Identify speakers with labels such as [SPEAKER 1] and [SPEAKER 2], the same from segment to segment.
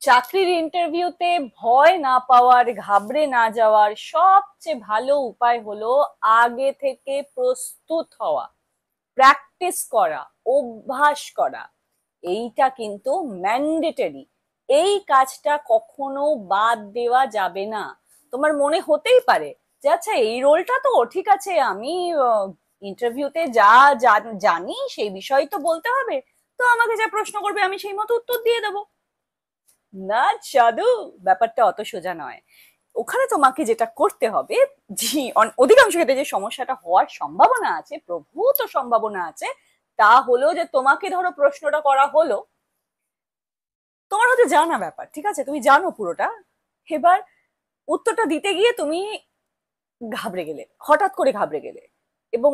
[SPEAKER 1] চাকরির ইন্টারভিউতে ভয় না পাওয়ার, ঘাবড়ে না যাওয়ার সবচেয়ে ভালো উপায় হলো আগে থেকে প্রস্তুত হওয়া, প্র্যাকটিস করা, অভ্যাস করা। এইটা কিন্তু ম্যান্ডেটরি। এই কাজটা কখনো বাদ দেওয়া যাবে না। তোমার মনে হতেই পারে যে আচ্ছা এই রোলটা তো ঠিক আছে, আমি ইন্টারভিউতে যা জানি সেই বিষয় তো বলতে হবে, তো আমাকে যা প্রশ্ন করবে আমি সেই মতো উত্তর দিয়ে দেবো। না জাদু, ব্যাপারটা অত সোজা নয়। ওখানে তোমাকে যেটা করতে হবে, জি, অধিকাংশ ক্ষেত্রে যে সমস্যাটা হওয়ার সম্ভাবনা আছে, প্রভূত সম্ভাবনা আছে, তা হলো যে তোমাকে ধরো প্রশ্নটা করা হলো, তোমার হয়তো জানা ব্যাপার, ঠিক আছে, তুমি জানো পুরোটা। এবার উত্তরটা দিতে গিয়ে তুমি ঘাবড়ে গেলে, হঠাৎ করে ঘাবড়ে গেলে, এবং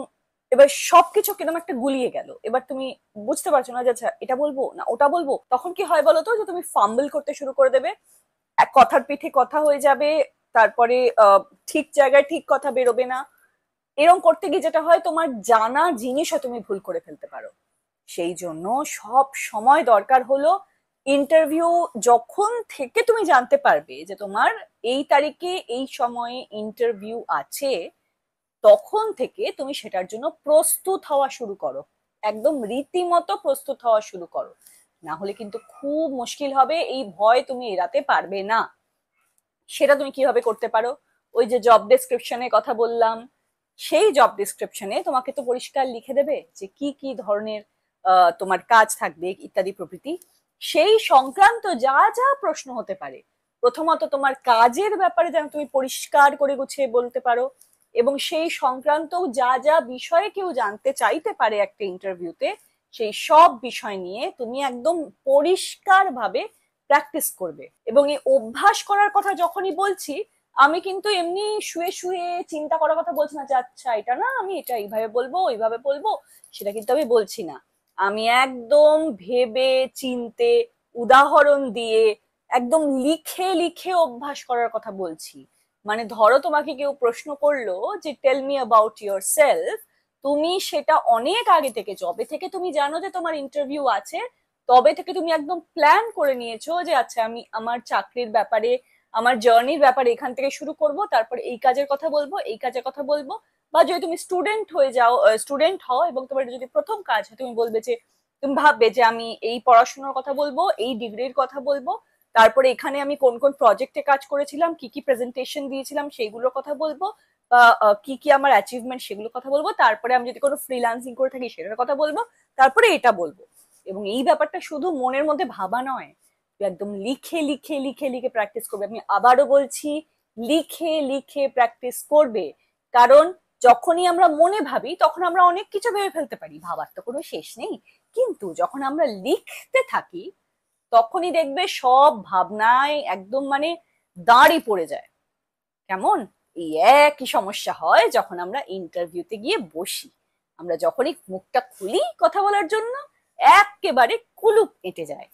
[SPEAKER 1] এবার সবকিছু কিরকম একটা গুলিয়ে গেল। এবার তুমি বুঝতে পারছো না যে আচ্ছা এটা বলবো না ওটা বলবো। তখন কি হয় বলো তো, যে তুমি ফাম্বল করতে শুরু করে দেবে, এক কথার পিঠে কথা হয়ে যাবে, তারপরে ঠিক জায়গায় ঠিক কথা বেরোবে না। এরকম করতে গিয়ে যেটা হয়, তোমার জানা জিনিসও তুমি ভুল করে ফেলতে পারো। সেই জন্য সব সময় দরকার হলো, ইন্টারভিউ যখন থেকে তুমি জানতে পারবে যে তোমার এই তারিখে এই সময়ে ইন্টারভিউ আছে, তখন থেকে তুমি সেটার জন্য প্রস্তুত হওয়া শুরু করো। একদম রীতিমতো প্রস্তুত হওয়া শুরু করো। না হলে কিন্তু খুব মুশকিল হবে, এই ভয় তুমি এড়াতে পারবে না। সেটা তুমি কিভাবে করতে পারো? ওই যে জব ডেসক্রিপশনের কথা বললাম, সেই জব ডেসক্রিপশনে তোমাকে তো পরিষ্কার লিখে দেবে যে কি কি ধরনের তোমার কাজ থাকবে ইত্যাদি প্রভৃতি। সেই সংক্রান্ত যা যা প্রশ্ন হতে পারে, প্রথমত তোমার কাজের ব্যাপারে যেন তুমি পরিষ্কার করে গুছিয়ে বলতে পারো, এবং সেই সংক্রান্ত যা যা বিষয়ে কেউ জানতে চাইতে পারে একটা ইন্টারভিউতে, সেই সব বিষয় নিয়ে তুমি একদম পরিষ্কার ভাবে প্র্যাকটিস করবে। এবং এই অভ্যাস করার কথা যখনই বলছি, আমি কিন্তু এমনি শুয়ে শুয়ে চিন্তা করার কথা বলছি না যে আচ্ছা এটা না আমি এটা এইভাবে বলবো ওইভাবে বলবো, সেটা কিন্তু আমি বলছি না। আমি একদম ভেবে চিনতে, উদাহরণ দিয়ে, একদম লিখে লিখে অভ্যাস করার কথা বলছি। মানে ধরো তোমাকে কেউ প্রশ্ন করলো যে tell me about yourself, তুমি সেটা অনেক আগে থেকে, যবে থেকে তুমি জানো যে তোমার ইন্টারভিউ আছে, তবে থেকে তুমি একদম প্ল্যান করে নিয়েছো যে আচ্ছা আমি আমার চাকরির ব্যাপারে, আমার জার্নির ব্যাপারে এখান থেকে শুরু করব, তারপর এই কাজের কথা বলবো, এই কাজের কথা বলবো। বা যদি তুমি স্টুডেন্ট হয়ে যাও, স্টুডেন্ট হও এবং তোমার যদি প্রথম কাজ হয়, তুমি বলবে যে, তুমি ভাববে যে আমি এই পড়াশোনার কথা বলবো, এই ডিগ্রির কথা বলবো, তারপরে এখানে আমি কোন কোন প্রজেক্টে কাজ করেছিলাম, কি কি প্রেজেন্টেশন দিয়েছিলাম সেইগুলোর কথা বলবো, বা কি কি আমার অ্যাচিভমেন্ট সেগুলোর কথা বলবো, তারপরে আমি যদি কোনো ফ্রিল্যান্সিং করে থাকি সেটার কথা বলবো, তারপরে এটা বলবো। এবং এই ব্যাপারটা শুধু মনের মধ্যে ভাবা নয়, একদম লিখে লিখে লিখে লিখে প্র্যাকটিস করবে। আমি আবারও বলছি, লিখে লিখে প্র্যাকটিস করবে। কারণ যখনই আমরা মনে ভাবি তখন আমরা অনেক কিছু ভেবে ফেলতে পারি, ভাবার তো কোনো শেষ নেই। কিন্তু যখন আমরা লিখতে থাকি, তখনই দেখবে সব ভাবনায় একদম মানে দাঁড়ি পড়ে যায়। কেমন? এই একই সমস্যা হয় যখন আমরা ইন্টারভিউতে গিয়ে বসি। আমরা যখনই মুখটা খুলি কথা বলার জন্য, একেবারে কুলুপ এঁটে যায়।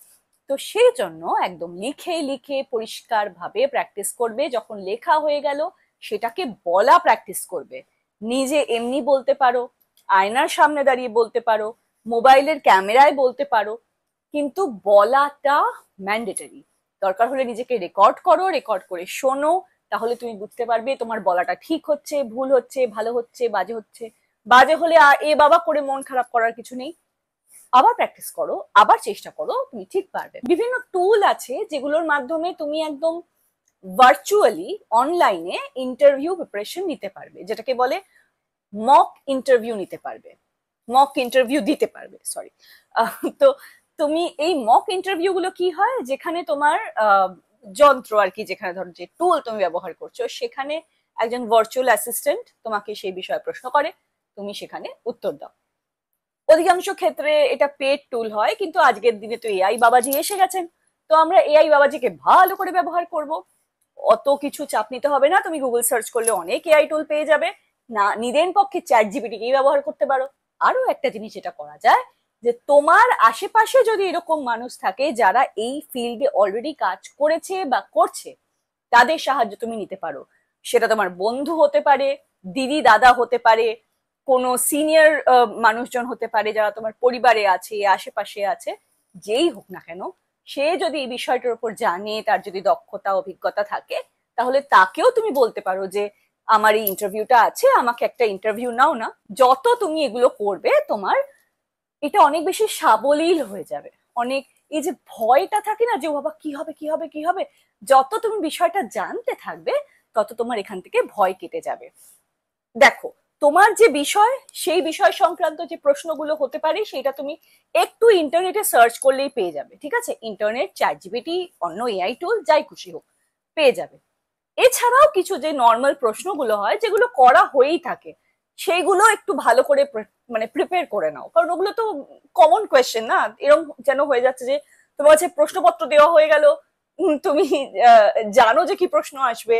[SPEAKER 1] তো সেই জন্য একদম লিখে লিখে পরিষ্কার ভাবে প্র্যাকটিস করবে। যখন লেখা হয়ে গেল, সেটাকে বলা প্র্যাকটিস করবে। নিজে এমনি বলতে পারো, আয়নার সামনে দাঁড়িয়ে বলতে পারো, মোবাইলের ক্যামেরায় বলতে পারো, কিন্তু বলাটা ম্যান্ডেটরি। দরকার হলে নিজেকে রেকর্ড করো, রেকর্ড করে শোনো, তাহলে তুমি বুঝতে পারবে তোমার বলাটা ঠিক হচ্ছে, ভুল হচ্ছে, ভালো হচ্ছে, বাজে হচ্ছে। বাজে হলে এ বাবা করে মন খারাপ করার কিছু নেই। আবার প্র্যাকটিস করো, আবার চেষ্টা করো, তুমি ঠিক পারবে। বিভিন্ন টুল আছে যেগুলোর মাধ্যমে তুমি একদম ভার্চুয়ালি অনলাইনে ইন্টারভিউ প্রিপারেশন নিতে পারবে, যেটাকে বলে মক ইন্টারভিউ নিতে পারবে, মক ইন্টারভিউ দিতে পারবে, সরি। তো তুমি এই মক ইন্টারভিউ গুলো কি হয়, যেখানে তোমার যন্ত্র আর কি, যেখানে ধরো যে টুল তুমি ব্যবহার করছো, সেখানে একজন ভার্চুয়াল অ্যাসিস্ট্যান্ট তোমাকে সেই বিষয়ে প্রশ্ন করে, তুমি সেখানে উত্তর দাও। অধিকাংশ ক্ষেত্রে এটা পেড টুল হয়, কিন্তু আজকের দিনে তো এআই বাবাজি এসে গেছেন। তো আমরা এআই বাবাজিকে ভালো করে ব্যবহার করব। অত কিছু চাপ নিতে হবে না, তুমি গুগল সার্চ করলে অনেক এআই টুল পেয়ে যাবে। না নিদেন পক্ষে চ্যাট জিপিটিকেই ব্যবহার করতে পারো। আরো একটা জিনিস যেটা করা যায়, যে তোমার আশেপাশে যদি এরকম মানুষ থাকে যারা এই ফিল্ডে অলরেডি কাজ করেছে বা করছে, তাদের সাহায্য তুমি নিতে পারো। সেটা তোমার বন্ধু হতে পারে, দিদি দাদা হতে পারে, কোনো সিনিয়র মানুষজন হতে পারে যারা তোমার পরিবারে আছে, আশেপাশে আছে, যেই হোক না কেন, সে যদি এই বিষয়টার উপর জানে, তার যদি দক্ষতা অভিজ্ঞতা থাকে, তাহলে তাকেও তুমি বলতে পারো যে আমার এই ইন্টারভিউটা আছে, আমাকে একটা ইন্টারভিউ নাও না। যত তুমি এগুলো করবে তোমার এটা অনেক বেশি সাবলীল হয়ে যাবে। অনেক এই যে ভয়টা থাকে না যে ও বাবা কি হবে কি হবে কি হবে, যত তুমি বিষয়টা জানতে থাকবে তত তোমার এখান থেকে ভয় কেটে যাবে। দেখো, তোমার যে বিষয় সেই বিষয় সংক্রান্ত যে প্রশ্নগুলো হতে পারে সেটা তুমি একটু ইন্টারনেটে সার্চ করলেই পেয়ে যাবে, ঠিক আছে? ইন্টারনেট, চ্যাট জিপিটি, অন্য এআই টুল, যাই খুশি হোক, পেয়ে যাবে। এছাড়াও কিছু যে নর্মাল প্রশ্নগুলো হয় যেগুলো করা হয়েই থাকে, সেইগুলো একটু ভালো করে মানে প্রিপেয়ার করে নাও, কারণ ওগুলো তো কমন কোয়েশ্চেন না। এরকম যেন হয়ে যাচ্ছে যে তোমার কাছে প্রশ্নপত্র দেওয়া হয়ে গেল, তুমি জানো যে কি প্রশ্ন আসবে,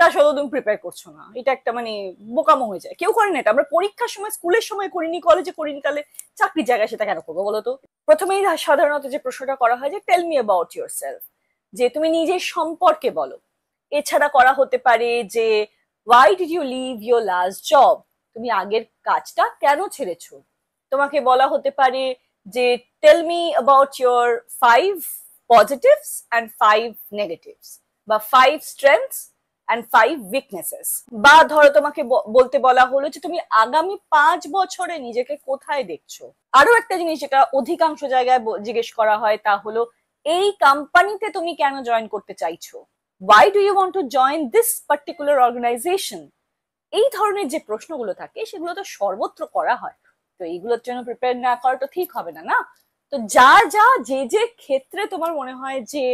[SPEAKER 1] তা সত্ত্বেও তুমি প্রিপেয়ার করছো না। এটা একটা মানে বোকামো হয়ে যায়। কেউ করে না এটা। আমরা পরীক্ষার সময়, স্কুলের সময় করিনি, কলেজে করিনি, তাহলে চাকরির জায়গায় সেটা কেন করবো বলো তো? প্রথমেই সাধারণত যে প্রশ্নটা করা হয় যে tell me about yourself, যে তুমি নিজের সম্পর্কে বলো। এছাড়া করা হতে পারে যে why did you leave your last job, তুমি আগের কাজটা কেন ছেড়েছো। তোমাকে বলা হতে পারে যে tell me about your 5 positives and 5 negatives, বা 5 স্ট্রেংথস অ্যান্ড 5 উইকনেসেস। বা ধরো তোমাকে বলতে বলা হলো যে তুমি আগামী 5 বছরে নিজেকে কোথায় দেখছো। আরো একটা জিনিস যেটা অধিকাংশ জায়গায় জিজ্ঞেস করা হয় তা হলো এই কোম্পানিতে তুমি কেন জয়েন করতে চাইছো, why do you want to join this particular organization। এই ধরনের যে প্রশ্নগুলো থাকে সেগুলো তো সর্বত্র করা হয়, তো এইগুলোর জন্য প্রিপেয়ার না করা তো ঠিক হবে না, না? তো যা যা যে যে ক্ষেত্রে তোমার মনে হয় যে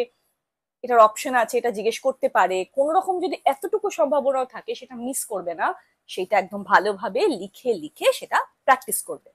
[SPEAKER 1] এটার অপশন আছে, এটা জিজ্ঞেস করতে পারে, কোন রকম যদি এতটুকু সম্ভাবনাও থাকে সেটা মিস করবে না, সেটা একদম ভালোভাবে লিখে লিখে সেটা প্র্যাকটিস করবে।